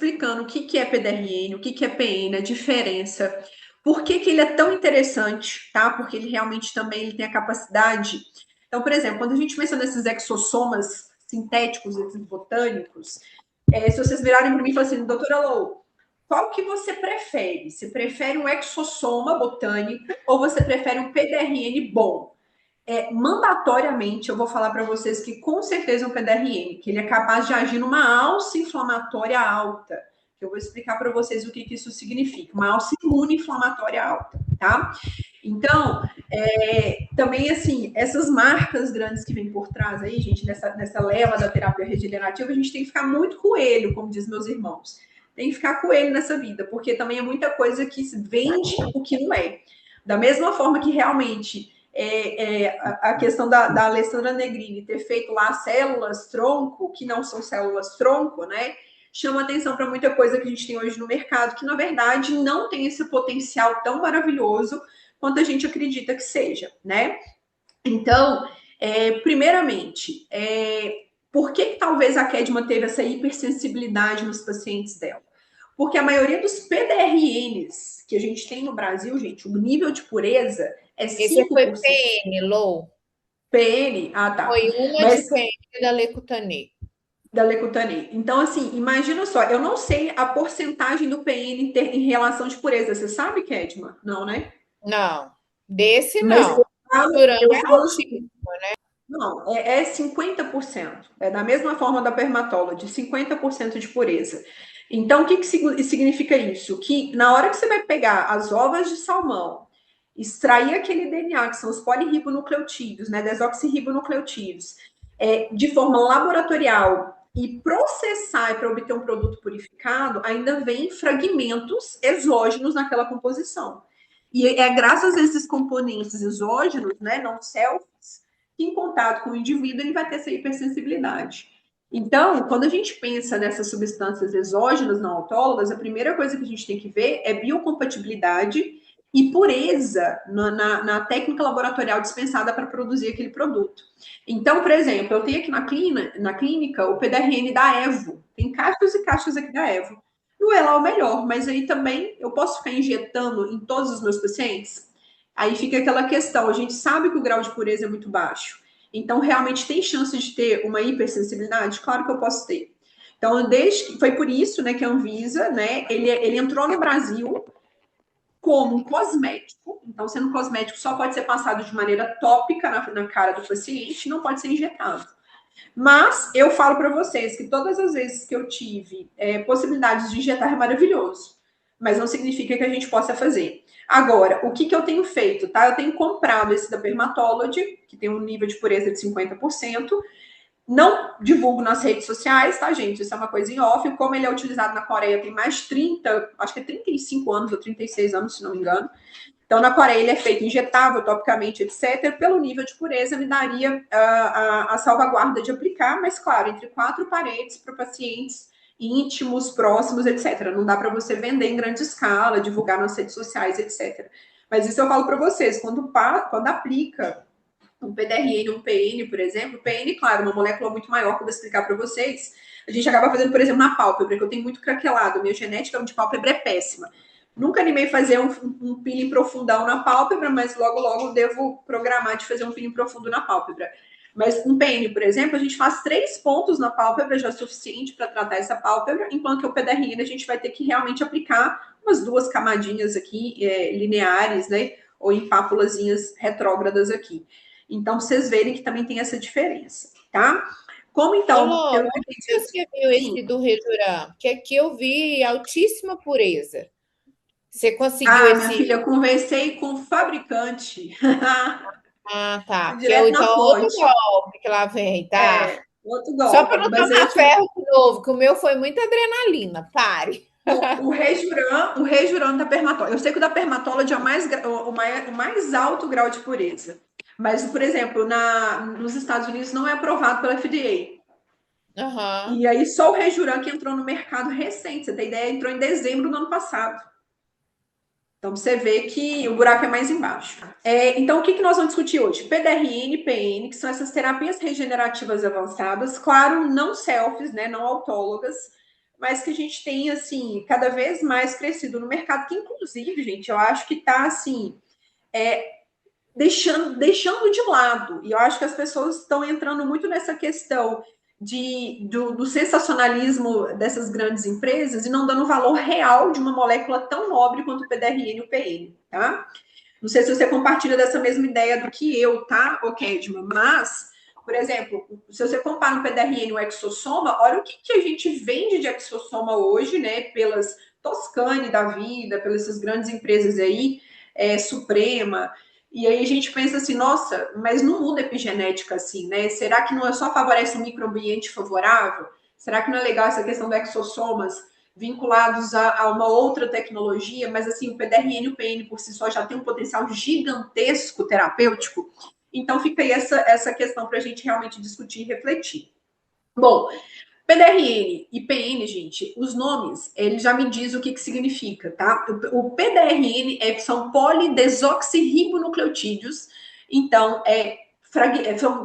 explicando o que é PDRN, o que é PN, a diferença, por que ele é tão interessante, tá? Porque ele realmente também ele tem a capacidade. Então, por exemplo, quando a gente menciona esses exossomas sintéticos, esses botânicos, se vocês virarem para mim e falarem assim, doutora Lou, qual que você prefere? Você prefere um exossoma botânico ou você prefere um PDRN bom? Mandatoriamente, eu vou falar para vocês que com certeza é um PDRN, que ele é capaz de agir numa alça inflamatória alta. Que eu vou explicar para vocês o que isso significa. Uma alça imune inflamatória alta, tá? Então, também, assim, essas marcas grandes que vêm por trás aí, gente, nessa leva da terapia regenerativa, a gente tem que ficar muito coelho, como diz meus irmãos. Tem que ficar coelho nessa vida, porque também é muita coisa que vende o que não é. Da mesma forma que realmente a questão da Alessandra Negrini ter feito lá células tronco, que não são células tronco, né? Chama atenção para muita coisa que a gente tem hoje no mercado, que na verdade não tem esse potencial tão maravilhoso quanto a gente acredita que seja, né? Então, primeiramente, por que talvez a Kedma teve essa hipersensibilidade nos pacientes dela? Porque a maioria dos PDRNs que a gente tem no Brasil, gente, o nível de pureza é Esse foi 5%. PN, Lou. PN, ah tá. Foi uma de Mas PN da Lecutanê. da Lecutanê. Então, assim, imagina só, eu não sei a porcentagem do PN em relação de pureza. Você sabe, Kedma? Não, né? Não, desse Mas não. Jurando eu é falo assim, altíssimo, né? não, é 50%. É da mesma forma da permatology, 50% de pureza. Então, o que significa isso? Que na hora que você vai pegar as ovas de salmão, extrair aquele DNA, que são os polirribonucleotídeos, né, desoxirribonucleotídeos, de forma laboratorial e processar para obter um produto purificado, ainda vem fragmentos exógenos naquela composição. E é graças a esses componentes exógenos, né, não selfies, que em contato com o indivíduo ele vai ter essa hipersensibilidade. Então, quando a gente pensa nessas substâncias exógenas não autólogas, a primeira coisa que a gente tem que ver é biocompatibilidade e pureza na técnica laboratorial dispensada para produzir aquele produto. Então, por exemplo, eu tenho aqui na clínica o PDRN da Evo. Tem caixas e caixas aqui da Evo. Não é lá o melhor, mas aí também eu posso ficar injetando em todos os meus pacientes? Aí fica aquela questão, a gente sabe que o grau de pureza é muito baixo. Então, realmente tem chance de ter uma hipersensibilidade? Claro que eu posso ter. Então, desde que foi por isso, né, que a Anvisa, né, ele entrou no Brasil como um cosmético. Então, sendo cosmético, só pode ser passado de maneira tópica na cara do paciente, não pode ser injetado. Mas eu falo para vocês que todas as vezes que eu tive possibilidades de injetar é maravilhoso. Mas não significa que a gente possa fazer. Agora, o que eu tenho feito, tá? Eu tenho comprado esse da Dermatology, que tem um nível de pureza de 50%. Não divulgo nas redes sociais, tá, gente? Isso é uma coisa em off. Como ele é utilizado na Coreia tem mais de 30, acho que é 35 anos ou 36 anos, se não me engano. Então, na Coreia, ele é feito injetável, topicamente, etc. Pelo nível de pureza, me daria a salvaguarda de aplicar, mas, claro, entre quatro paredes para pacientes íntimos, próximos, etc. Não dá para você vender em grande escala, divulgar nas redes sociais, etc. Mas isso eu falo para vocês, quando aplica um PDRN, um PN, por exemplo, PN, claro, uma molécula muito maior que eu vou explicar para vocês, a gente acaba fazendo, por exemplo, na pálpebra, que eu tenho muito craquelado, minha genética de pálpebra é péssima. Nunca animei fazer um peeling profundão na pálpebra, mas logo devo programar de fazer um peeling profundo na pálpebra. Mas um PN, por exemplo, a gente faz 3 pontos na pálpebra, já é suficiente para tratar essa pálpebra, enquanto que o PDRN a gente vai ter que realmente aplicar umas 2 camadinhas aqui, lineares, né? Ou em pápulazinhas retrógradas aqui. Então, vocês verem que também tem essa diferença, tá? Como Ô, então, Lô, pelo que eu onde entendi, você viu sim. esse do Rejuram? Porque aqui eu vi altíssima pureza. Você conseguiu Ah, minha esse. filha, eu conversei com o fabricante. Ah, tá. Porque eu, Direto então, na outro fonte. golpe que lá vem, tá? Outro Só para golpe. não Mas aí tomar eu te. ferro de novo, que o meu foi muita adrenalina. Pare. O Rejuran da Permatola. Eu sei que o da Permatola é o mais alto grau de pureza. Mas, por exemplo, nos Estados Unidos não é aprovado pela FDA. Aham. E aí só o Rejuran que entrou no mercado recente. Você tem ideia? Entrou em dezembro do ano passado. Então você vê que o buraco é mais embaixo. Então o que nós vamos discutir hoje? PDRN, PN, que são essas terapias regenerativas avançadas, claro, não selfies, né, não autólogas, mas que a gente tem, assim, cada vez mais crescido no mercado, que inclusive, gente, eu acho que está, assim, deixando de lado. E eu acho que as pessoas estão entrando muito nessa questão do sensacionalismo dessas grandes empresas e não dando valor real de uma molécula tão nobre quanto o PDRN e o PN, tá? Não sei se você compartilha dessa mesma ideia do que eu, tá, Kedma? Mas, por exemplo, se você compara o PDRN e o exossoma, olha o que a gente vende de exossoma hoje, né, pelas Toscane da vida, pelas essas grandes empresas aí, Suprema. E aí a gente pensa assim, nossa, mas não muda a epigenética assim, né? Será que não é só favorece um microambiente favorável? Será que não é legal essa questão do exossomas vinculados a uma outra tecnologia? Mas assim, o PDRN e o PN por si só já tem um potencial gigantesco terapêutico. Então fica aí essa questão para a gente realmente discutir e refletir. Bom, PDRN e PN, gente, os nomes, ele já me diz o que significa, tá? O PDRN são polidesoxirribonucleotídeos, então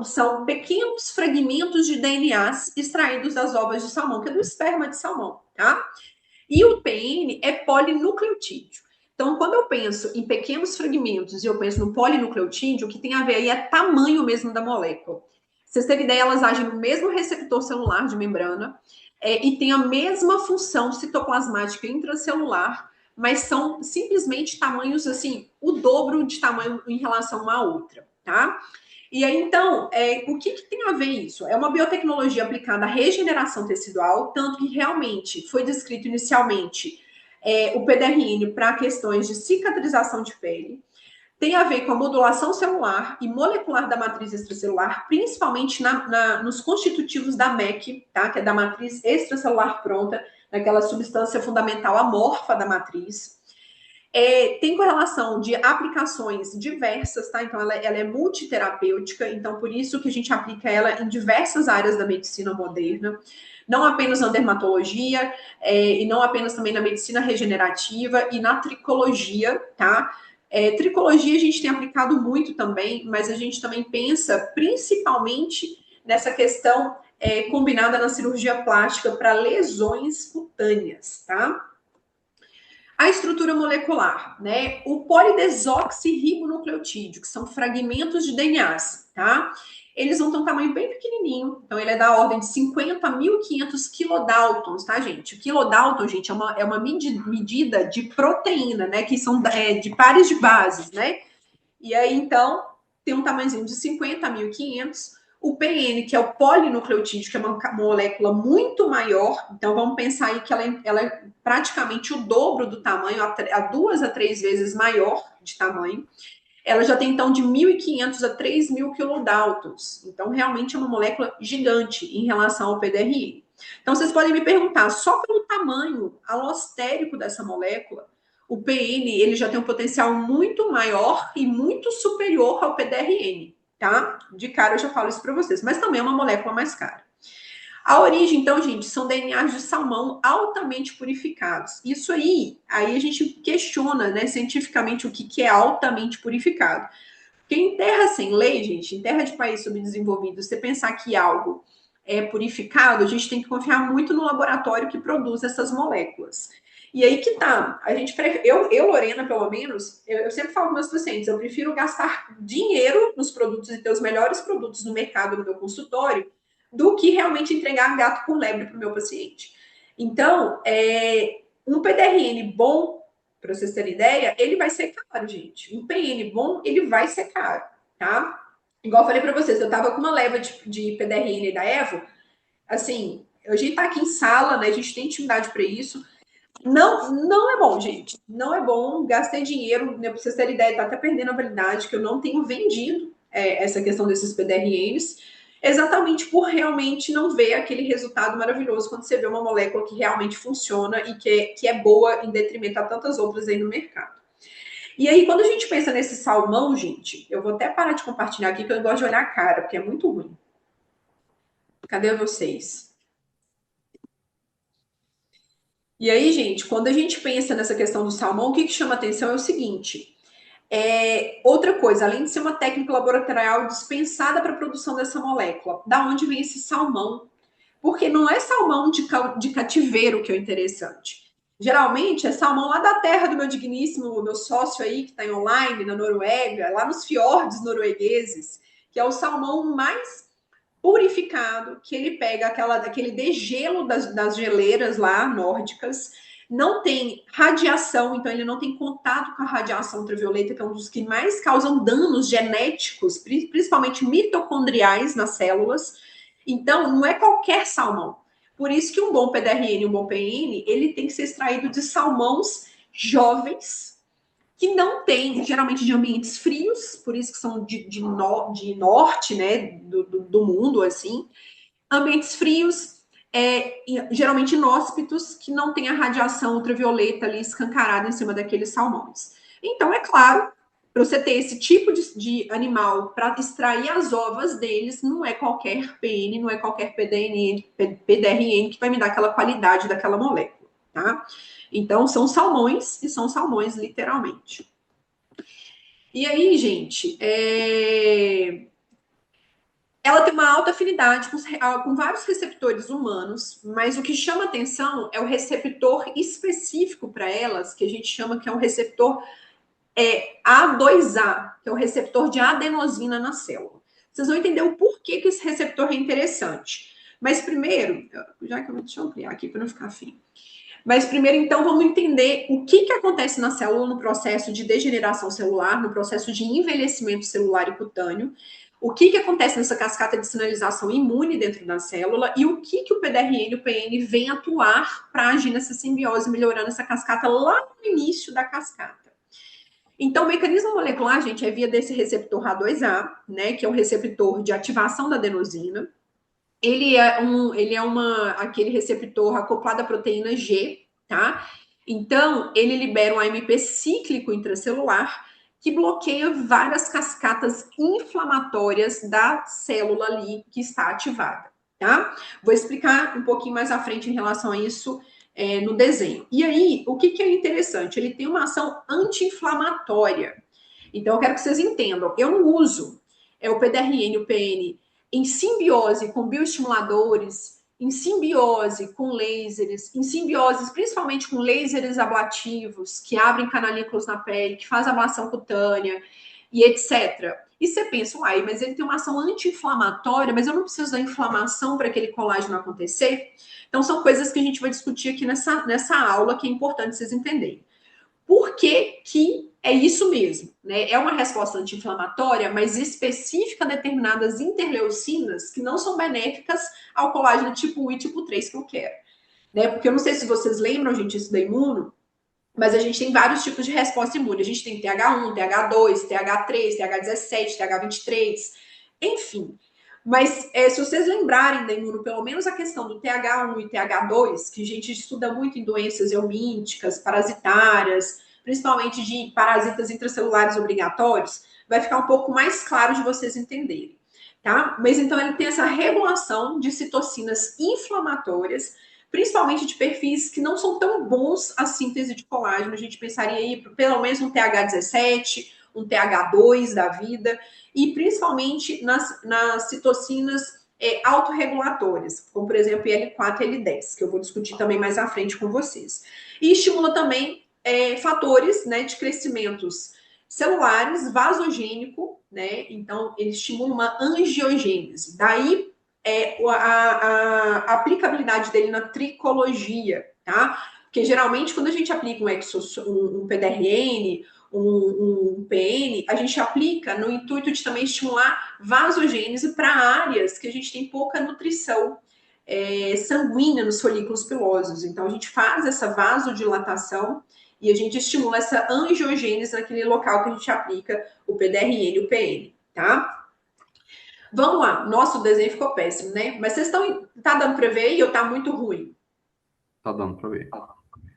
são pequenos fragmentos de DNAs extraídos das ovas de salmão, que é do esperma de salmão, tá? E o PN é polinucleotídeo. Então, quando eu penso em pequenos fragmentos e eu penso no polinucleotídeo, o que tem a ver aí é tamanho mesmo da molécula. Vocês terem ideia, elas agem no mesmo receptor celular de membrana e têm a mesma função citoplasmática intracelular, mas são simplesmente tamanhos, assim, o dobro de tamanho em relação uma à outra, tá? E aí, então, o que tem a ver isso? É uma biotecnologia aplicada à regeneração tecidual, tanto que realmente foi descrito inicialmente o PDRN para questões de cicatrização de pele. Tem a ver com a modulação celular e molecular da matriz extracelular, principalmente nos constitutivos da MEC, tá? Que é da matriz extracelular pronta, naquela substância fundamental amorfa da matriz. Tem correlação de aplicações diversas, tá? Então, ela é multiterapêutica, então, por isso que a gente aplica ela em diversas áreas da medicina moderna, não apenas na dermatologia, e não apenas também na medicina regenerativa e na tricologia, tá? Tricologia a gente tem aplicado muito também, mas a gente também pensa principalmente nessa questão combinada na cirurgia plástica para lesões cutâneas, tá? A estrutura molecular, né? O polidesoxirribonucleotídeo, que são fragmentos de DNAs, tá? Eles vão ter um tamanho bem pequenininho, então ele é da ordem de 50.500 kilodaltons, tá, gente? O kilodalton, gente, é uma medida de proteína, né? Que são de pares de bases, né? E aí, então, tem um tamanhozinho de 50.500. O PN, que é o polinucleotídeo, que é uma molécula muito maior, então vamos pensar aí que ela é praticamente o dobro do tamanho, a 2 a 3 vezes maior de tamanho. Ela já tem, então, de 1.500 a 3.000 kilodaltons. Então, realmente é uma molécula gigante em relação ao PDRN. Então, vocês podem me perguntar, só pelo tamanho alostérico dessa molécula, o PN ele já tem um potencial muito maior e muito superior ao PDRN, tá? De cara eu já falo isso para vocês, mas também é uma molécula mais cara. A origem, então, gente, são DNAs de salmão altamente purificados. Isso aí a gente questiona, né, cientificamente o que é altamente purificado. Porque em terra sem lei, gente, em terra de país subdesenvolvido, você pensar que algo é purificado, a gente tem que confiar muito no laboratório que produz essas moléculas. E aí que tá, Lorena, pelo menos, eu sempre falo com meus pacientes, eu prefiro gastar dinheiro nos produtos e ter os melhores produtos no mercado, no meu consultório, do que realmente entregar gato por lebre para o meu paciente. Então, um PDRN bom, para vocês terem ideia, ele vai ser caro, gente. Um PN bom, ele vai ser caro, tá? Igual eu falei para vocês, eu tava com uma leva de PDRN da Evo, assim, a gente tá aqui em sala, né? A gente tem intimidade para isso. Não é bom, gente. Não é bom. Gastei dinheiro, né, para vocês terem ideia, tá até perdendo a validade, que eu não tenho vendido essa questão desses PDRNs, exatamente por realmente não ver aquele resultado maravilhoso quando você vê uma molécula que realmente funciona e que é boa em detrimento a tantas outras aí no mercado. E aí, quando a gente pensa nesse salmão, gente, eu vou até parar de compartilhar aqui, que eu gosto de olhar a cara, porque é muito ruim. Cadê vocês? E aí, gente, quando a gente pensa nessa questão do salmão, o que chama atenção é o seguinte: outra coisa, além de ser uma técnica laboratorial dispensada para a produção dessa molécula, da onde vem esse salmão? Porque não é salmão de cativeiro que é o interessante. Geralmente é salmão lá da terra do meu digníssimo, meu sócio aí, que está em online, na Noruega, lá nos fiordes noruegueses, que é o salmão mais purificado, que ele pega aquele degelo das geleiras lá, nórdicas, não tem radiação, então ele não tem contato com a radiação ultravioleta, que é um dos que mais causam danos genéticos, principalmente mitocondriais nas células. Então, não é qualquer salmão. Por isso que um bom PDRN e um bom PN, ele tem que ser extraído de salmões jovens, que não tem, geralmente de ambientes frios, por isso que são de norte, né, do mundo, assim, ambientes frios, geralmente inóspitos, que não tem a radiação ultravioleta ali escancarada em cima daqueles salmões. Então, é claro, para você ter esse tipo de animal para extrair as ovas deles, não é qualquer PN, não é qualquer PDRN que vai me dar aquela qualidade daquela molécula, tá? Então, são salmões, e são salmões literalmente. E aí, gente, ela tem uma alta afinidade com vários receptores humanos, mas o que chama atenção é o receptor específico para elas, que a gente chama que é um receptor A2A, que é o receptor de adenosina na célula. Vocês vão entender o porquê que esse receptor é interessante. Mas primeiro, deixa eu ampliar aqui para não ficar feio. Mas primeiro, então, vamos entender o que acontece na célula no processo de degeneração celular, no processo de envelhecimento celular e cutâneo, o que acontece nessa cascata de sinalização imune dentro da célula e o que o PDRN e o PN vem atuar para agir nessa simbiose, melhorando essa cascata lá no início da cascata. Então, o mecanismo molecular, gente, é via desse receptor A2A, né, que é um receptor de ativação da adenosina. Ele é aquele receptor acoplado à proteína G, tá? Então, ele libera um AMP cíclico intracelular que bloqueia várias cascatas inflamatórias da célula ali que está ativada, tá? Vou explicar um pouquinho mais à frente em relação a isso no desenho. E aí, o que é interessante? Ele tem uma ação anti-inflamatória. Então, eu quero que vocês entendam. Eu não uso o PDRN e o PN em simbiose com bioestimuladores, em simbiose com lasers, em simbiose principalmente com lasers ablativos, que abrem canalículas na pele, que faz ablação cutânea e etc. E você pensa, uai, mas ele tem uma ação anti-inflamatória, mas eu não preciso da inflamação para aquele colágeno acontecer? Então, são coisas que a gente vai discutir aqui nessa aula, que é importante vocês entenderem. Por que é isso mesmo? Né? É uma resposta anti-inflamatória, mas específica a determinadas interleucinas que não são benéficas ao colágeno tipo 1 e tipo 3 que eu quero. Né? Porque eu não sei se vocês lembram, gente, isso da imuno, mas a gente tem vários tipos de resposta imune. A gente tem TH1, TH2, TH3, TH17, TH23, enfim. Mas se vocês lembrarem da imuno, pelo menos a questão do TH1 e TH2, que a gente estuda muito em doenças eumínticas, parasitárias, principalmente de parasitas intracelulares obrigatórios, vai ficar um pouco mais claro de vocês entenderem, tá? Mas então ele tem essa regulação de citocinas inflamatórias, principalmente de perfis que não são tão bons a síntese de colágeno. A gente pensaria aí pelo menos um TH17, um TH2 da vida, e principalmente nas citocinas autorregulatórias, como por exemplo IL4 e L10, que eu vou discutir também mais à frente com vocês. E estimula também fatores, né, de crescimentos celulares, vasogênico, né? Então, ele estimula uma angiogênese. Daí a aplicabilidade dele na tricologia, tá? Porque geralmente quando a gente aplica um PDRN, um PN, a gente aplica no intuito de também estimular vasogênese para áreas que a gente tem pouca nutrição sanguínea nos folículos pilosos. Então a gente faz essa vasodilatação e a gente estimula essa angiogênese naquele local que a gente aplica o PDRN e o PN, tá? Vamos lá, nosso desenho ficou péssimo, né? Mas vocês tá dando para ver aí ou tá muito ruim? Tá dando para ver.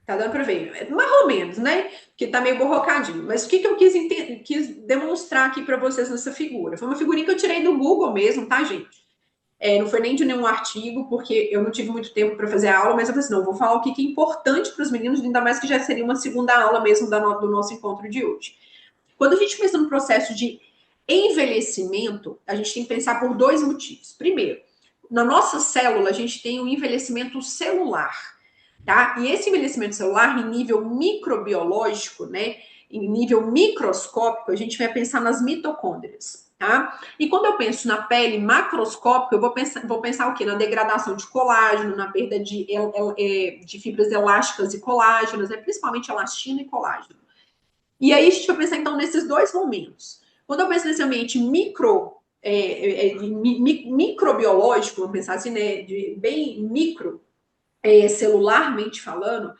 Tá dando para ver, mais ou menos, né? Porque tá meio borrocadinho. Mas o que eu quis demonstrar aqui para vocês nessa figura? Foi uma figurinha que eu tirei do Google mesmo, tá, gente? Não foi nem de nenhum artigo, porque eu não tive muito tempo para fazer a aula, mas eu falei assim, não, vou falar o que é importante para os meninos, ainda mais que já seria uma segunda aula mesmo do nosso encontro de hoje. Quando a gente pensa no processo de envelhecimento, a gente tem que pensar por dois motivos. Primeiro, na nossa célula, a gente tem um envelhecimento celular, tá? E esse envelhecimento celular, em nível microbiológico, né? Em nível microscópico, a gente vai pensar nas mitocôndrias, tá? E quando eu penso na pele macroscópica, eu vou pensar o quê? Na degradação de colágeno, na perda de fibras elásticas e colágenas, né? Principalmente elastina e colágeno. E aí a gente vai pensar, então, nesses dois momentos. Quando eu penso nesse ambiente microbiológico, vamos pensar assim, né? Bem micro, celularmente falando,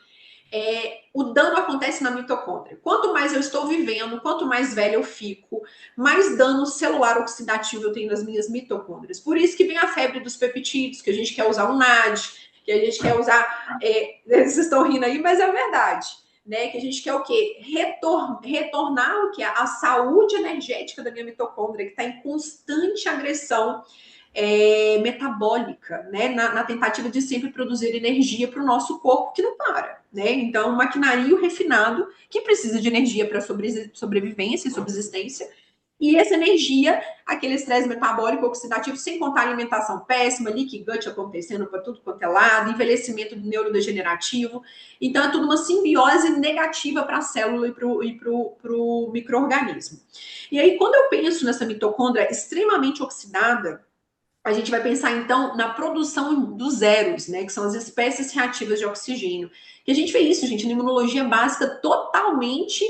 o dano acontece na mitocôndria. Quanto mais eu estou vivendo, quanto mais velho eu fico, mais dano celular oxidativo eu tenho nas minhas mitocôndrias. Por isso que vem a febre dos peptídeos, que a gente quer usar o NAD, que a gente quer usar... vocês estão rindo aí, mas é verdade. Né? Que a gente quer o quê? Retornar o quê? A saúde energética da minha mitocôndria, que está em constante agressão metabólica, né? Na tentativa de sempre produzir energia para o nosso corpo, que não para, né? Então, um maquinario refinado que precisa de energia para sobrevivência e subsistência, e essa energia, aquele estresse metabólico oxidativo, sem contar alimentação péssima, leaky gut acontecendo para tudo quanto é lado, envelhecimento neurodegenerativo. Então, é tudo uma simbiose negativa para a célula e para o micro-organismo. E aí, quando eu penso nessa mitocôndria extremamente oxidada, a gente vai pensar, então, na produção dos zeros, né? Que são as espécies reativas de oxigênio. E a gente vê isso, gente, na imunologia básica, totalmente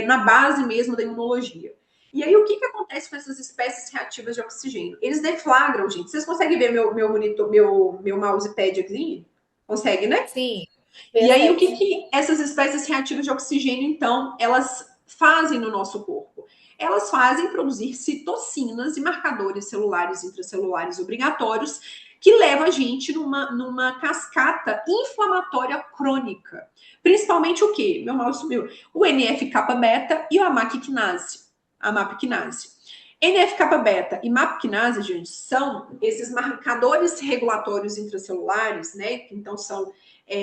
na base mesmo da imunologia. E aí, o que acontece com essas espécies reativas de oxigênio? Eles deflagram, gente. Vocês conseguem ver meu monitor, meu mousepad aqui? Consegue, né? Sim. E aí, o que essas espécies reativas de oxigênio, então, elas fazem no nosso corpo? Elas fazem produzir citocinas e marcadores celulares intracelulares obrigatórios que levam a gente numa cascata inflamatória crônica. Principalmente o quê? Meu mouse sumiu. O NF-kappa-beta e o AMAP-quinase. NF-kappa-beta e MAP-quinase, gente, são esses marcadores regulatórios intracelulares, né? Então, são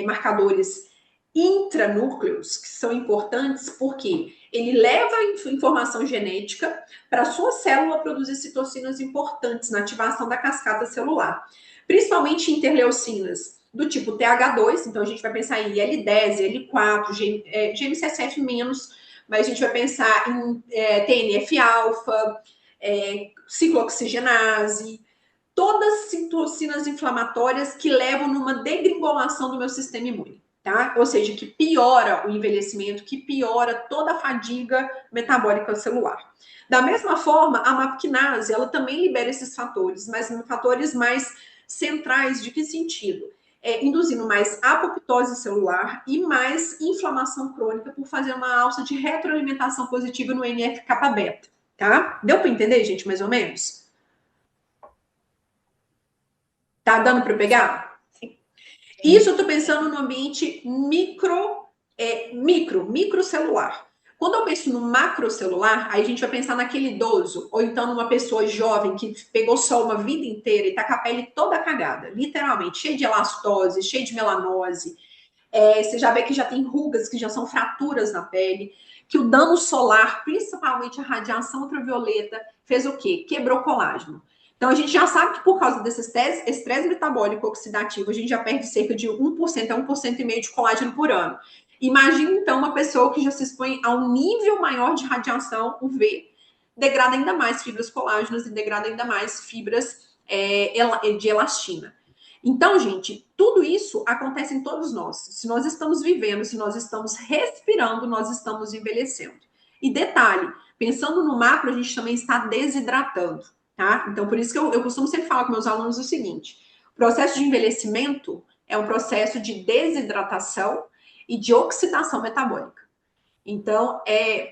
marcadores intranúcleos, que são importantes porque ele leva a informação genética para a sua célula produzir citocinas importantes na ativação da cascata celular, principalmente interleucinas do tipo TH2, então a gente vai pensar em IL-10, IL-4, GM-CSF menos, mas a gente vai pensar em TNF-alfa, ciclooxigenase, todas citocinas inflamatórias que levam numa degringolação do meu sistema imune, tá? Ou seja, que piora o envelhecimento, que piora toda a fadiga metabólica celular. Da mesma forma, a MAP-quinase, ela também libera esses fatores, mas fatores mais centrais, de que sentido? Induzindo mais apoptose celular e mais inflamação crônica por fazer uma alça de retroalimentação positiva no NF-kappa-beta, tá? Deu para entender, gente, mais ou menos? Tá dando para pegar? Sim. Isso eu tô pensando no ambiente microcelular. Quando eu penso no macrocelular, aí a gente vai pensar naquele idoso, ou então numa pessoa jovem que pegou sol uma vida inteira e tá com a pele toda cagada, literalmente, cheia de elastose, cheia de melanose. Você já vê que já tem rugas, que já são fraturas na pele, que o dano solar, principalmente a radiação ultravioleta, fez o quê? Quebrou colágeno. Então, a gente já sabe que por causa desse estresse metabólico oxidativo, a gente já perde cerca de 1% a 1,5% de colágeno por ano. Imagina, então, uma pessoa que já se expõe a um nível maior de radiação UV, degrada ainda mais fibras colágenas e degrada ainda mais fibras de elastina. Então, gente, tudo isso acontece em todos nós. Se nós estamos vivendo, se nós estamos respirando, nós estamos envelhecendo. E detalhe, pensando no macro, a gente também está desidratando. Tá? Então, por isso que eu costumo sempre falar com meus alunos o seguinte: o processo de envelhecimento é um processo de desidratação e de oxidação metabólica. Então,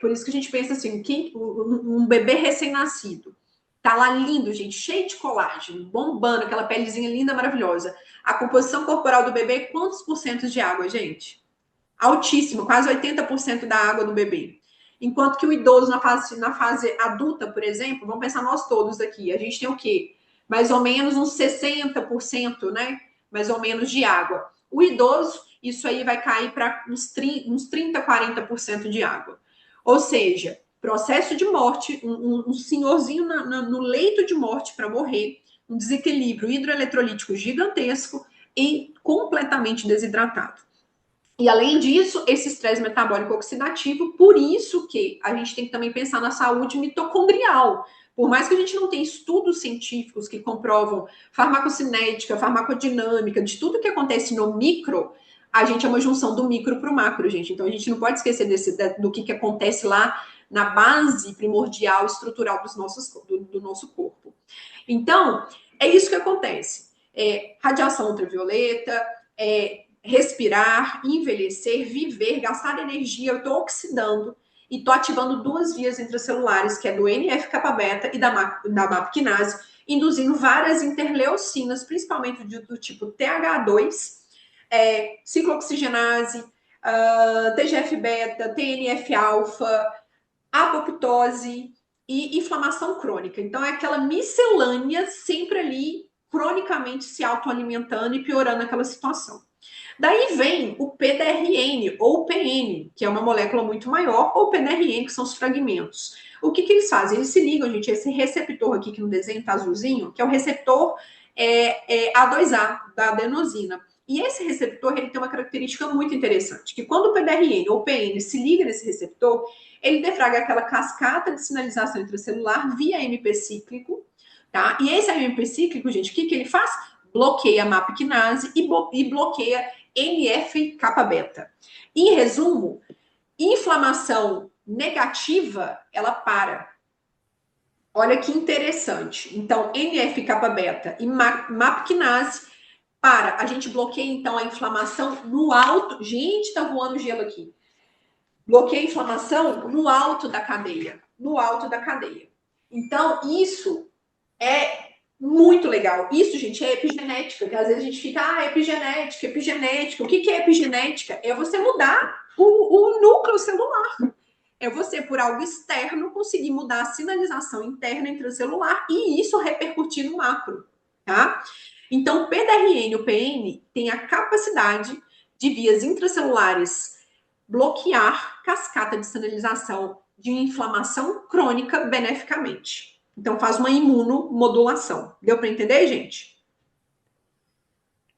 por isso que a gente pensa assim, um bebê recém-nascido tá lá lindo, gente, cheio de colágeno, bombando, aquela pelezinha linda, maravilhosa. A composição corporal do bebê, quantos por cento de água, gente? Altíssimo, quase 80% da água do bebê. Enquanto que o idoso na fase adulta, por exemplo, vamos pensar nós todos aqui, a gente tem o quê? Mais ou menos uns 60%, né? Mais ou menos de água. O idoso, isso aí vai cair para uns 30, 40% de água. Ou seja, processo de morte, um senhorzinho no leito de morte para morrer, um desequilíbrio hidroeletrolítico gigantesco e completamente desidratado. E, além disso, esse estresse metabólico oxidativo, por isso que a gente tem que também pensar na saúde mitocondrial. Por mais que a gente não tenha estudos científicos que comprovam farmacocinética, farmacodinâmica, de tudo que acontece no micro, a gente é uma junção do micro para o macro, gente. Então, a gente não pode esquecer do que acontece lá na base primordial, estrutural do nosso corpo. Então, é isso que acontece. Radiação ultravioleta, respirar, envelhecer, viver, gastar energia. Eu estou oxidando e estou ativando duas vias intracelulares, que é do NF-kappa-beta e da MAP-quinase, induzindo várias interleucinas, principalmente do tipo TH2, ciclooxigenase, TGF-beta, TNF-alfa, apoptose e inflamação crônica. Então, é aquela miscelânea sempre ali, cronicamente se autoalimentando e piorando aquela situação. Daí vem o PDRN ou PN, que é uma molécula muito maior, ou PDRN, que são os fragmentos. O que eles fazem? Eles se ligam, gente, esse receptor aqui que no desenho tá azulzinho, que é o receptor A2A, da adenosina. E esse receptor, ele tem uma característica muito interessante, que quando o PDRN ou PN se liga nesse receptor, ele defraga aquela cascata de sinalização intracelular via MP cíclico, tá? E esse MP cíclico, gente, o que ele faz? Bloqueia a MAP-quinase e bloqueia NF-kappa-beta. Em resumo, inflamação negativa, ela para. Olha que interessante. Então, NF-kappa-beta e MAP-quinase para. A gente bloqueia, então, a inflamação no alto. Gente, tá voando gelo aqui. Bloqueia a inflamação no alto da cadeia. No alto da cadeia. Então, isso é muito legal. Isso, gente, é epigenética, que às vezes a gente fica, epigenética, epigenética. O que é epigenética? É você mudar o núcleo celular. É você, por algo externo, conseguir mudar a sinalização interna intracelular e isso repercutir no macro, tá? Então, o PDRN, o PN, tem a capacidade de vias intracelulares bloquear cascata de sinalização de inflamação crônica beneficamente. Então, faz uma imunomodulação. Deu para entender, gente?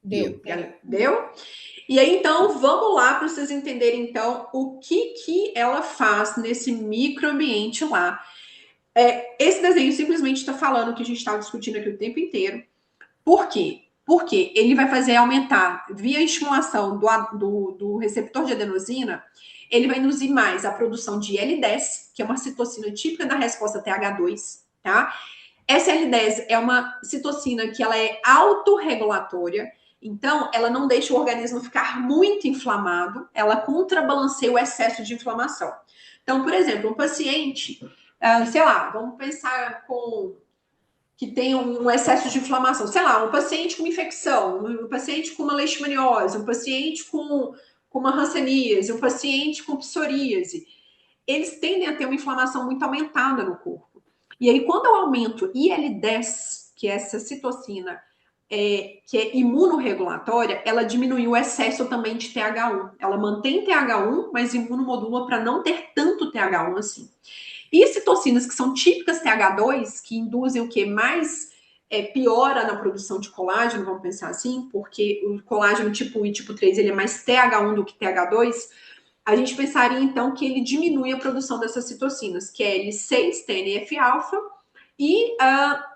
Deu. Deu? E aí, então, vamos lá para vocês entenderem, então, o que ela faz nesse microambiente lá. Esse desenho simplesmente está falando o que a gente estava discutindo aqui o tempo inteiro. Por quê? Porque ele vai fazer aumentar, via estimulação do receptor de adenosina, ele vai induzir mais a produção de L10, que é uma citocina típica da resposta TH2, tá? Essa L10 é uma citocina que ela é autorregulatória, então ela não deixa o organismo ficar muito inflamado, ela contrabalanceia o excesso de inflamação. Então, por exemplo, um paciente, sei lá, vamos pensar que tem um excesso de inflamação, sei lá, um paciente com infecção, um paciente com uma leishmaniose, um paciente com uma hanseníase, um paciente com psoríase, eles tendem a ter uma inflamação muito aumentada no corpo. E aí, quando eu aumento IL-10, que é essa citocina, que é imunorregulatória, ela diminui o excesso também de TH1. Ela mantém TH1, mas imunomodula para não ter tanto TH1 assim. E citocinas que são típicas TH2, que induzem o que mais piora na produção de colágeno, vamos pensar assim, porque o colágeno tipo 1 e tipo 3 ele é mais TH1 do que TH2, a gente pensaria então que ele diminui a produção dessas citocinas, que é L6, TNF-alfa, e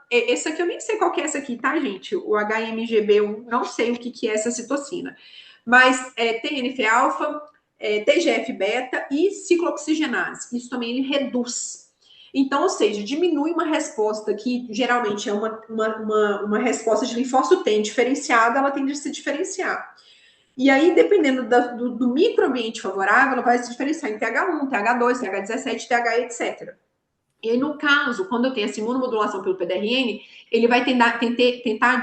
esse aqui eu nem sei qual que é essa aqui, tá, gente? O HMGB1, não sei o que é essa citocina, mas TNF-alfa, TGF-beta e ciclooxigenase. Isso também ele reduz. Então, ou seja, diminui uma resposta que geralmente é uma resposta de linfócito T diferenciada, ela tende a se diferenciar. E aí, dependendo do microambiente favorável, ela vai se diferenciar em TH1, TH2, TH17, TH, etc. E aí, no caso, quando eu tenho essa imunomodulação pelo PDRN, ele vai tentar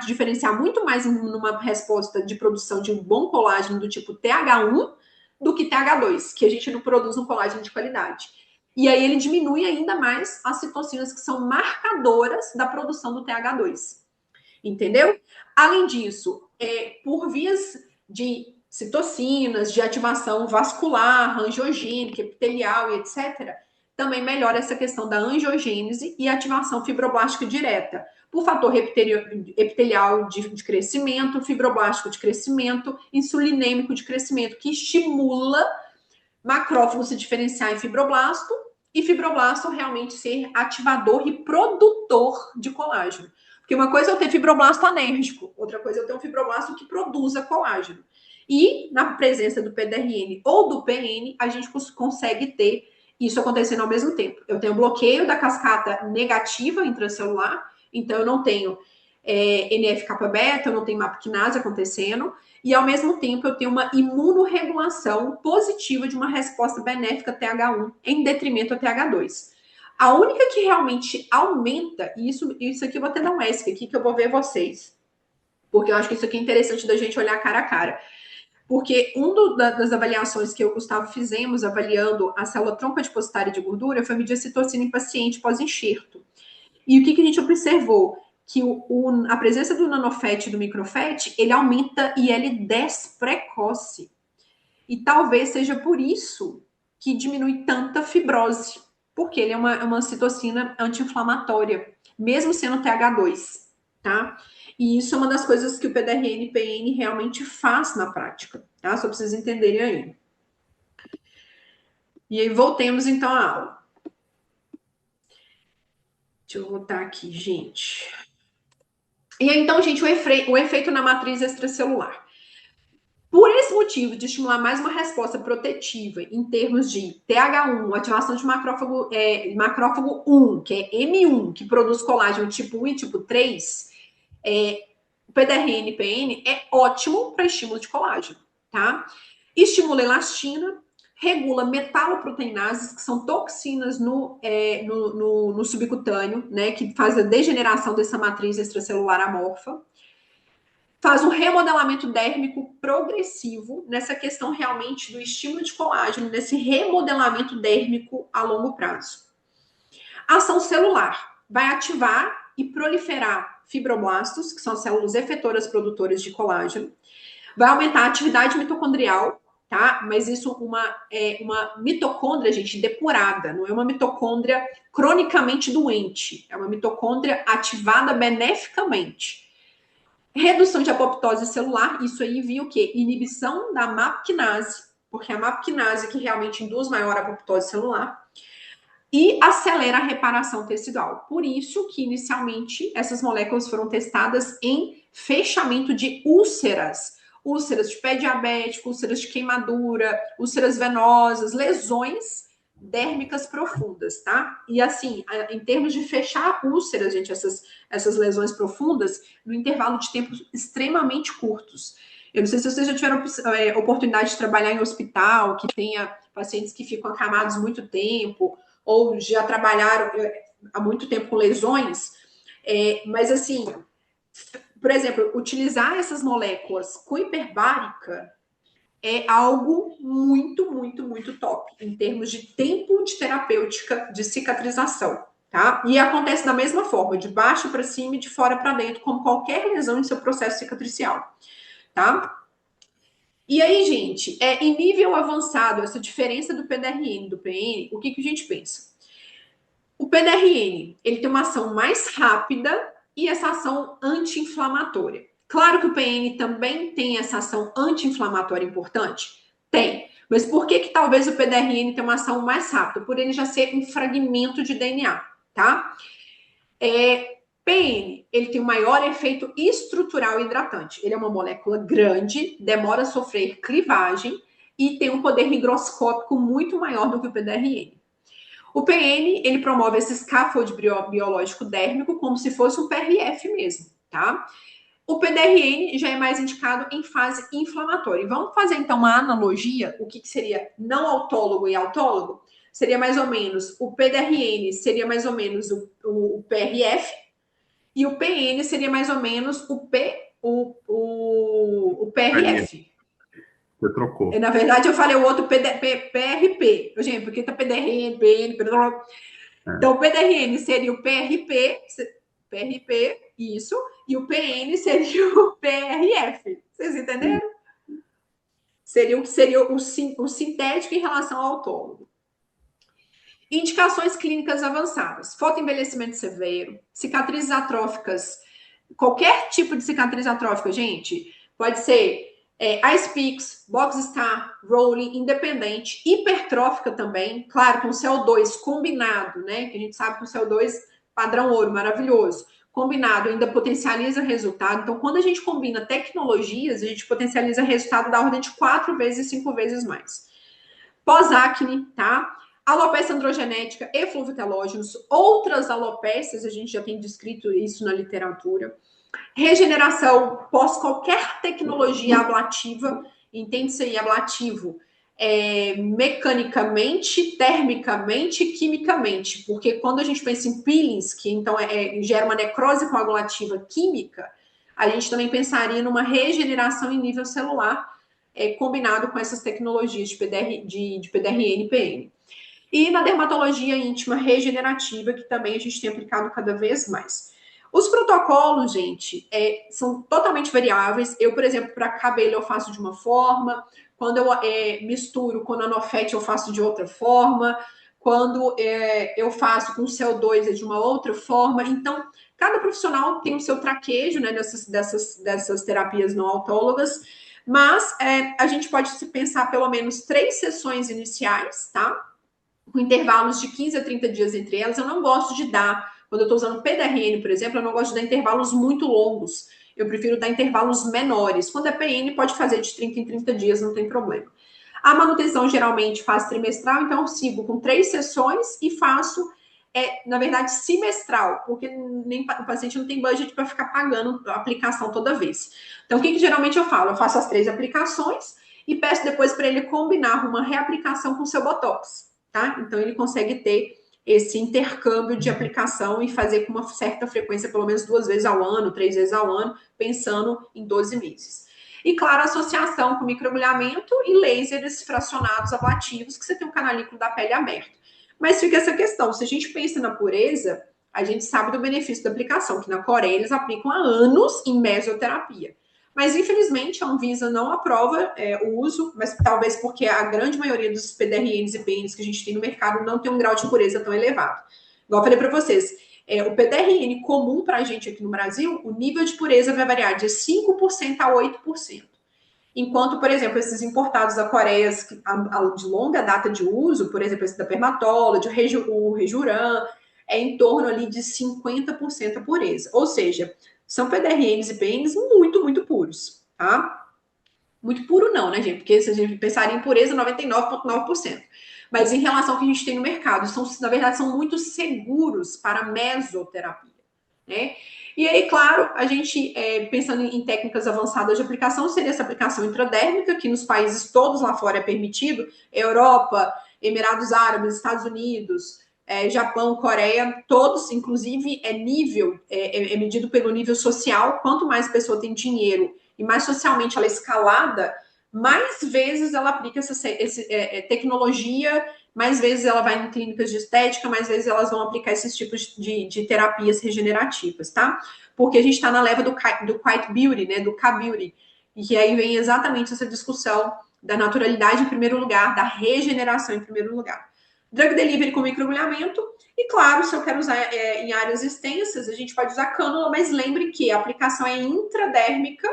diferenciar muito mais numa resposta de produção de um bom colágeno do tipo TH1 do que TH2, que a gente não produz um colágeno de qualidade. E aí ele diminui ainda mais as citocinas que são marcadoras da produção do TH2. Entendeu? Além disso, por vias de citocinas, de ativação vascular, angiogênica, epitelial e etc., também melhora essa questão da angiogênese e ativação fibroblástica direta, por fator epitelial de crescimento, fibroblástico de crescimento, insulinêmico de crescimento, que estimula macrófago se diferenciar em fibroblasto e fibroblasto realmente ser ativador e produtor de colágeno. Porque uma coisa é eu ter fibroblasto anérgico, outra coisa é eu ter um fibroblasto que produza colágeno. E na presença do PDRN ou do PN, a gente consegue ter isso acontecendo ao mesmo tempo. Eu tenho bloqueio da cascata negativa intracelular, então eu não tenho NF-kappa-beta, eu não tenho MAP-quinase acontecendo, e ao mesmo tempo eu tenho uma imunorregulação positiva de uma resposta benéfica TH1 em detrimento a TH2. A única que realmente aumenta, e isso aqui eu vou até dar um ESC aqui, que eu vou ver vocês, porque eu acho que isso aqui é interessante da gente olhar cara a cara. Porque das avaliações que eu e o Gustavo fizemos, avaliando a célula tronco adipositária de gordura, foi medir a citocina em paciente pós-enxerto. E o que a gente observou? Que a presença do nanofet e do microfet, ele aumenta IL-10 precoce. E talvez seja por isso que diminui tanta fibrose, porque ele é uma citocina anti-inflamatória, mesmo sendo TH2, tá? E isso é uma das coisas que o PDRN-PN realmente faz na prática, tá? Só para vocês entenderem aí. E aí, voltemos então à aula. Deixa eu voltar aqui, gente. E aí, então, gente, o efeito na matriz extracelular. Por esse motivo de estimular mais uma resposta protetiva em termos de TH1, ativação de macrófago 1, que é M1, que produz colágeno tipo 1 e tipo 3, o PDRN-PN é ótimo para estímulo de colágeno, tá? Estimula elastina, regula metaloproteinases, que são toxinas no subcutâneo, né, que faz a degeneração dessa matriz extracelular amorfa. Faz um remodelamento dérmico progressivo nessa questão realmente do estímulo de colágeno, nesse remodelamento dérmico a longo prazo. Ação celular vai ativar e proliferar fibroblastos, que são células efetoras produtoras de colágeno. Vai aumentar a atividade mitocondrial, tá? Mas isso é uma mitocôndria, gente, depurada, não é uma mitocôndria cronicamente doente, é uma mitocôndria ativada beneficamente. Redução de apoptose celular, isso aí viu o quê? Inibição da MAP-quinase, porque é a MAP-quinase que realmente induz maior apoptose celular, e acelera a reparação tecidual. Por isso que, inicialmente, essas moléculas foram testadas em fechamento de úlceras de pé diabético, úlceras de queimadura, úlceras venosas, lesões dérmicas profundas, tá? E assim, em termos de fechar úlceras, gente, essas lesões profundas, no intervalo de tempos extremamente curtos. Eu não sei se vocês já tiveram oportunidade de trabalhar em hospital, que tenha pacientes que ficam acamados muito tempo, ou já trabalharam há muito tempo com lesões, mas assim, por exemplo, utilizar essas moléculas com hiperbárica é algo muito, muito, muito top, em termos de tempo de terapêutica de cicatrização, tá? E acontece da mesma forma, de baixo para cima e de fora para dentro, como qualquer lesão em seu processo cicatricial, tá? E aí, gente, em nível avançado, essa diferença do PDRN e do PN, o que a gente pensa? O PDRN, ele tem uma ação mais rápida e essa ação anti-inflamatória. Claro que o PN também tem essa ação anti-inflamatória importante? Tem. Mas por que talvez o PDRN tenha uma ação mais rápida? Por ele já ser um fragmento de DNA, tá? PN, ele tem um maior efeito estrutural hidratante. Ele é uma molécula grande, demora a sofrer clivagem e tem um poder higroscópico muito maior do que o PDRN. O PN, ele promove esse scaffold biológico dérmico como se fosse um PRF mesmo, tá? O PDRN já é mais indicado em fase inflamatória. E vamos fazer, então, uma analogia, o que seria não autólogo e autólogo? Seria mais ou menos, o PDRN seria mais ou menos o PRF, e o PN seria mais ou menos o PRF. Você trocou. Na verdade, eu falei o outro PRP. Gente, porque tá PDRN, PN, Então, o PDRN seria o PRP, isso, e o PN seria o PRF. Vocês entenderam? Seria o sintético em relação ao autólogo. Indicações clínicas avançadas, fotoenvelhecimento severo, cicatrizes atróficas, qualquer tipo de cicatriz atrófica, gente, pode ser Ice Pix, Boxstar, Rolling, independente, hipertrófica também, claro, com CO2 combinado, né? Que a gente sabe que o CO2 padrão ouro, maravilhoso, combinado ainda potencializa resultado. Então, quando a gente combina tecnologias, a gente potencializa resultado da ordem de 4 vezes, 5 vezes mais. Pós-acne, tá? Alopecia androgenética, efluvitelógenos, outras alopécias, a gente já tem descrito isso na literatura. Regeneração pós qualquer tecnologia ablativa, entende-se aí ablativo, mecanicamente, termicamente e quimicamente, porque quando a gente pensa em peelings, que então gera uma necrose coagulativa química, a gente também pensaria numa regeneração em nível celular, combinado com essas tecnologias de PDRN e PN. E na dermatologia íntima regenerativa, que também a gente tem aplicado cada vez mais. Os protocolos, gente, são totalmente variáveis. Eu, por exemplo, para cabelo eu faço de uma forma, quando eu misturo com nanofete eu faço de outra forma, quando eu faço com CO2 é de uma outra forma. Então, cada profissional tem o seu traquejo, né, dessas terapias não autólogas, mas a gente pode pensar pelo menos 3 sessões iniciais, tá? Com intervalos de 15 a 30 dias entre elas. Eu não gosto de dar, quando eu estou usando PDRN, por exemplo, eu não gosto de dar intervalos muito longos. Eu prefiro dar intervalos menores. Quando é PN, pode fazer de 30 em 30 dias, não tem problema. A manutenção geralmente faz trimestral, então eu sigo com 3 sessões e faço, na verdade, semestral, porque o paciente não tem budget para ficar pagando a aplicação toda vez. Então, o que geralmente eu falo? Eu faço as 3 aplicações e peço depois para ele combinar uma reaplicação com o seu Botox. Tá? Então, ele consegue ter esse intercâmbio de aplicação e fazer com uma certa frequência, pelo menos 2 vezes ao ano, 3 vezes ao ano, pensando em 12 meses. E, claro, associação com microagulhamento e lasers fracionados ablativos, que você tem um canalículo da pele aberto. Mas fica essa questão, se a gente pensa na pureza, a gente sabe do benefício da aplicação, que na Coreia eles aplicam há anos em mesoterapia. Mas, infelizmente, a Anvisa não aprova o uso, mas talvez porque a grande maioria dos PDRNs e PNs que a gente tem no mercado não tem um grau de pureza tão elevado. Igual eu falei para vocês, o PDRN comum para a gente aqui no Brasil, o nível de pureza vai variar de 5% a 8%. Enquanto, por exemplo, esses importados da Coreia de longa data de uso, por exemplo, esse da Permatology, o Rejuran, é em torno ali de 50% a pureza. Ou seja, são PDRNs e PNs muito, muito puros, tá? Muito puro não, né, gente? Porque se a gente pensar em pureza, 99,9%. Mas em relação ao que a gente tem no mercado, na verdade, são muito seguros para mesoterapia, né? E aí, claro, a gente, pensando em técnicas avançadas de aplicação, seria essa aplicação intradérmica, que nos países todos lá fora é permitido, Europa, Emirados Árabes, Estados Unidos, Japão, Coreia, todos, inclusive, é medido pelo nível social. Quanto mais a pessoa tem dinheiro e mais socialmente ela é escalada, mais vezes ela aplica essa tecnologia, mais vezes ela vai em clínicas de estética, mais vezes elas vão aplicar esses tipos de terapias regenerativas, tá? Porque a gente está na leva do Quiet Beauty, né, do K-Beauty, e aí vem exatamente essa discussão da naturalidade em primeiro lugar, da regeneração em primeiro lugar. Drug delivery com microagulhamento, e claro, se eu quero usar em áreas extensas, a gente pode usar cânula, mas lembre que a aplicação é intradérmica,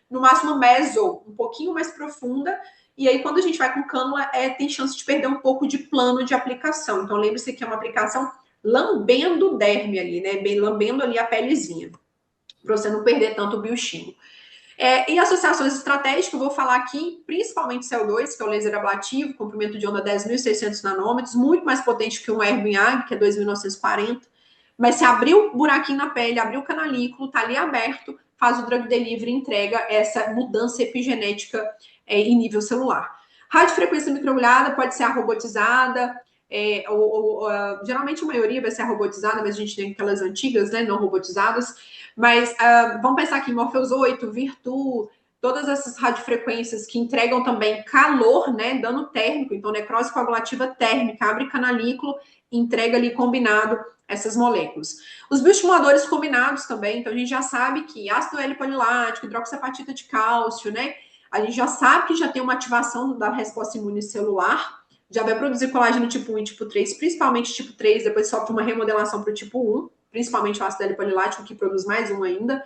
no máximo meso, um pouquinho mais profunda, e aí quando a gente vai com cânula, tem chance de perder um pouco de plano de aplicação. Então lembre-se que é uma aplicação lambendo o derme ali, né? Bem lambendo ali a pelezinha, para você não perder tanto o biochimo. E associações estratégicas, eu vou falar aqui, principalmente CO2, que é o laser ablativo, comprimento de onda 10.600 nanômetros, muito mais potente que um Erbiag, que é 2.940. Mas se abrir o buraquinho na pele, abrir o canalículo, tá ali aberto, faz o drug delivery e entrega essa mudança epigenética em nível celular. Radiofrequência microagulhada pode ser a robotizada, geralmente a maioria vai ser a robotizada, mas a gente tem aquelas antigas, né, não robotizadas. Mas vamos pensar aqui, Morpheus 8, Virtu, todas essas radiofrequências que entregam também calor, né, dano térmico, então necrose coagulativa térmica, abre canalículo, entrega ali combinado essas moléculas. Os bioestimuladores combinados também, então a gente já sabe que ácido L-polilático, hidroxapatita de cálcio, né, a gente já sabe que já tem uma ativação da resposta imune celular, já vai produzir colágeno tipo 1 e tipo 3, principalmente tipo 3, depois sofre uma remodelação para o tipo 1, principalmente o ácido L-polilático, que produz mais um ainda.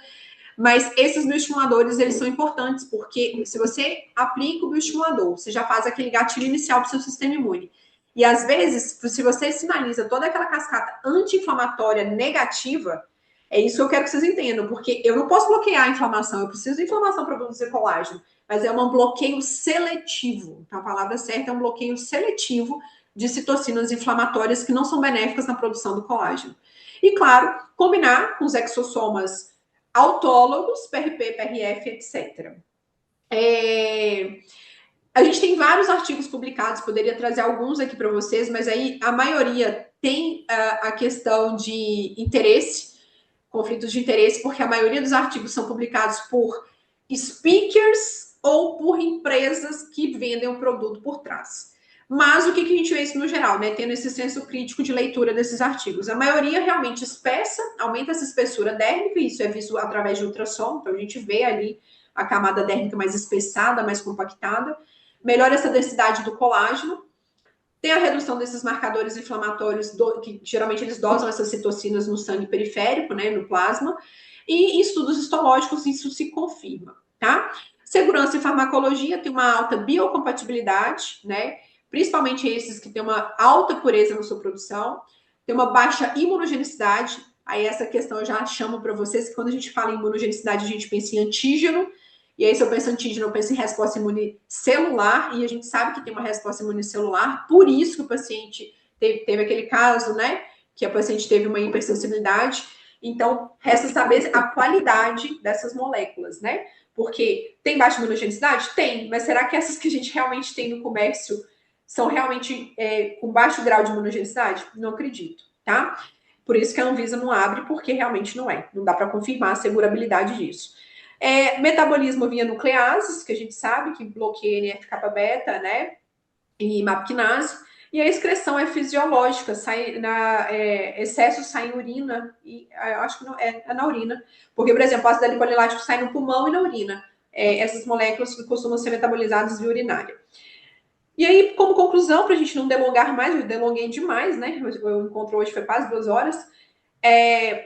Mas esses bioestimuladores, eles são importantes, porque se você aplica o bioestimulador, você já faz aquele gatilho inicial para o seu sistema imune. E às vezes, se você sinaliza toda aquela cascata anti-inflamatória negativa, é isso que eu quero que vocês entendam, porque eu não posso bloquear a inflamação, eu preciso de inflamação para produzir colágeno, mas é um bloqueio seletivo. Então, a palavra certa é um bloqueio seletivo de citocinas inflamatórias que não são benéficas na produção do colágeno. E, claro, combinar com os exossomas autólogos, PRP, PRF, etc. A gente tem vários artigos publicados, poderia trazer alguns aqui para vocês, mas aí a maioria tem a questão de interesse, conflitos de interesse, porque a maioria dos artigos são publicados por speakers ou por empresas que vendem o produto por trás. Mas o que a gente vê isso no geral, né? Tendo esse senso crítico de leitura desses artigos. A maioria realmente espessa, aumenta essa espessura dérmica, isso é visto através de ultrassom, então a gente vê ali a camada dérmica mais espessada, mais compactada, melhora essa densidade do colágeno, tem a redução desses marcadores inflamatórios, que geralmente eles dosam essas citocinas no sangue periférico, né, no plasma, e em estudos histológicos isso se confirma, tá? Segurança e farmacologia tem uma alta biocompatibilidade, né? Principalmente esses que têm uma alta pureza na sua produção, tem uma baixa imunogenicidade. Aí essa questão eu já chamo para vocês que quando a gente fala em imunogenicidade, a gente pensa em antígeno, e aí se eu penso em antígeno, eu penso em resposta imune celular, e a gente sabe que tem uma resposta imune celular, por isso que o paciente teve aquele caso, né, que a paciente teve uma hipersensibilidade. Então, resta saber a qualidade dessas moléculas, né? Porque tem baixa imunogenicidade? Tem, mas será que essas que a gente realmente tem no comércio são realmente com baixo grau de imunogenicidade? Não acredito, tá? Por isso que a Anvisa não abre, porque realmente não é. Não dá para confirmar a segurabilidade disso. Metabolismo via nucleases, que a gente sabe que bloqueia NF-kappa-beta, né? E MAP-kinase. E a excreção é fisiológica, excesso sai em urina, e eu acho que não, é na urina. Porque, por exemplo, o ácido L-polilático sai no pulmão e na urina. Essas moléculas costumam ser metabolizadas via urinária. E aí, como conclusão, para a gente não delongar mais, eu delonguei demais, né? O encontro hoje foi quase 2 horas.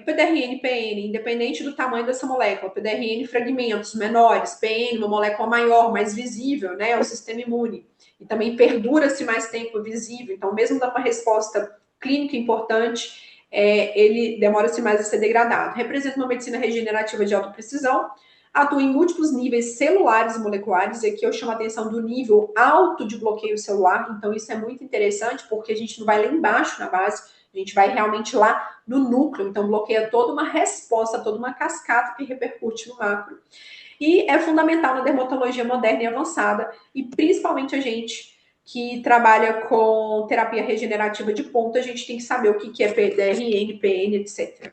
PDRN, PN, independente do tamanho dessa molécula, PDRN fragmentos menores, PN, uma molécula maior, mais visível, né? É o sistema imune. E também perdura-se mais tempo visível. Então, mesmo dando uma resposta clínica importante, ele demora-se mais a ser degradado. Representa uma medicina regenerativa de alta precisão, atua em múltiplos níveis celulares e moleculares, e aqui eu chamo a atenção do nível alto de bloqueio celular, então isso é muito interessante, porque a gente não vai lá embaixo na base, a gente vai realmente lá no núcleo, então bloqueia toda uma resposta, toda uma cascata que repercute no macro. E é fundamental na dermatologia moderna e avançada, e principalmente a gente que trabalha com terapia regenerativa de ponta, a gente tem que saber o que é PDRN, PN, etc.